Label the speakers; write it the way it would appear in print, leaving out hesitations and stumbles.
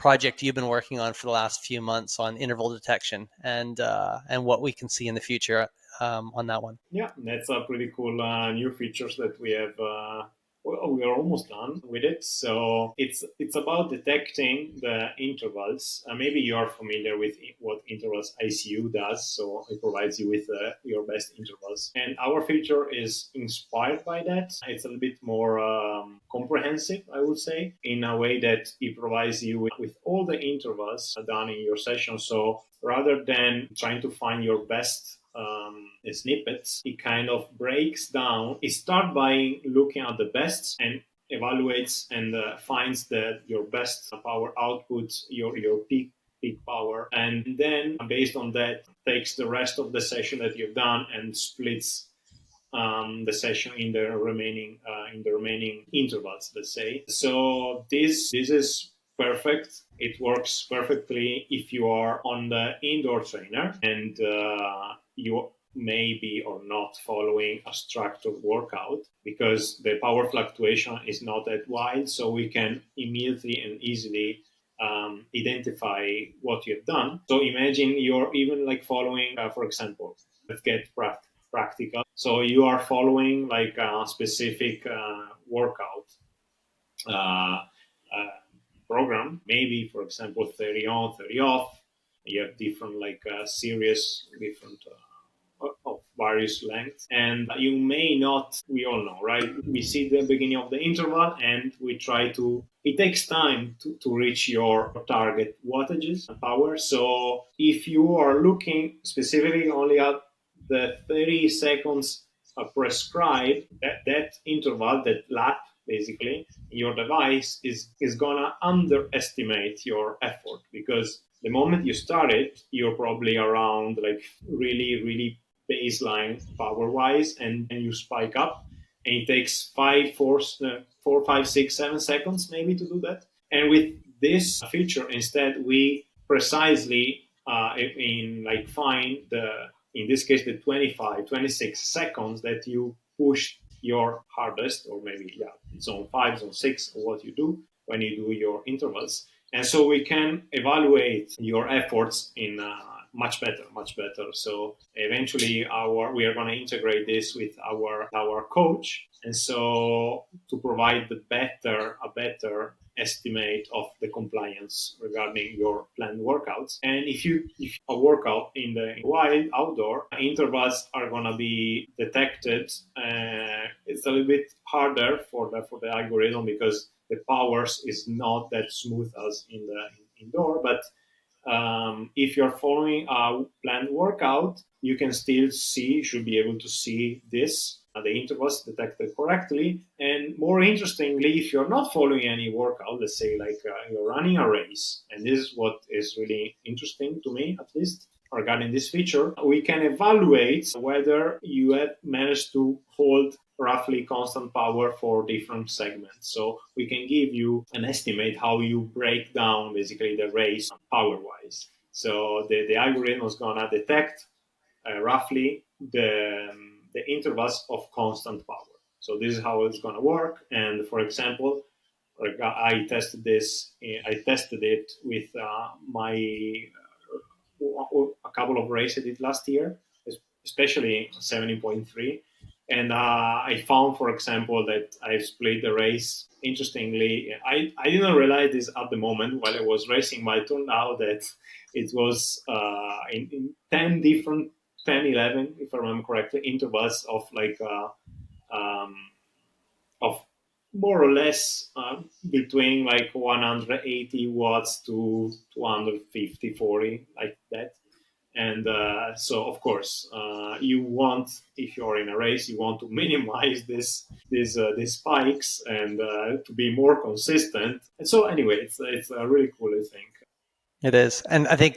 Speaker 1: project you've been working on for the last few months on interval detection and what we can see in the future on that one.
Speaker 2: Yeah, that's a pretty cool new features that we have. Well, we are almost done with it. So it's about detecting the intervals. Maybe you are familiar with what Intervals.icu does. So it provides you with your best intervals. And our feature is inspired by that. It's a little bit more comprehensive, I would say, in a way that it provides you with all the intervals done in your session. So rather than trying to find your best snippets, it kind of breaks down. It starts by looking at the best and evaluates and finds that your best power output, your peak power, and then based on that takes the rest of the session that you've done and splits the session in the remaining intervals, let's say. So this is perfect. It works perfectly if you are on the indoor trainer and you may be or not following a structured workout, because the power fluctuation is not that wide, so we can immediately and easily identify what you've done. So imagine you're even like following, for example, let's get practical. So you are following like a specific workout program, maybe for example 30 on, 30 off. You have different like series, different of various lengths, and you may not. We all know, right? We see the beginning of the interval, and we try to. It takes time to reach your target wattages and power. So if you are looking specifically only at the 30 seconds prescribed, that interval, that lap, basically, your device is gonna underestimate your effort, because the moment you start it, you're probably around like really baseline power wise, and then you spike up, and it takes 4, 5, 6, 7 seconds maybe to do that. And with this feature, instead, we precisely find in this case the 25, 26 seconds that you push your hardest, or maybe zone 5, zone 6, or what you do when you do your intervals. And so we can evaluate your efforts in much better. So eventually we are going to integrate this with our coach, and so to provide a better estimate of the compliance regarding your planned workouts. And if a workout in the wild outdoor, intervals are going to be detected. It's a little bit harder for the algorithm, because the powers is not that smooth as in the indoor. But if you're following a planned workout, you can still should be able to see this, the intervals detected correctly. And more interestingly, if you're not following any workout, let's say like you're running a race, and this is what is really interesting to me, at least, regarding this feature, we can evaluate whether you have managed to hold roughly constant power for different segments. So we can give you an estimate how you break down basically the race power-wise. So the algorithm is going to detect roughly the intervals of constant power. So this is how it's going to work. And for example, I tested it with a couple of races I did last year, especially 70.3. And I found, for example, that I split the race. Interestingly, I didn't realize this at the moment while I was racing, but it turned out that it was in 10 different, 10, 11, if I remember correctly, intervals of of more or less between like 180 watts to 250, 40, like that. And so, of course, you want, if you're in a race, you want to minimize these spikes and to be more consistent. And so, anyway, it's a really cool thing.
Speaker 1: It is, and I think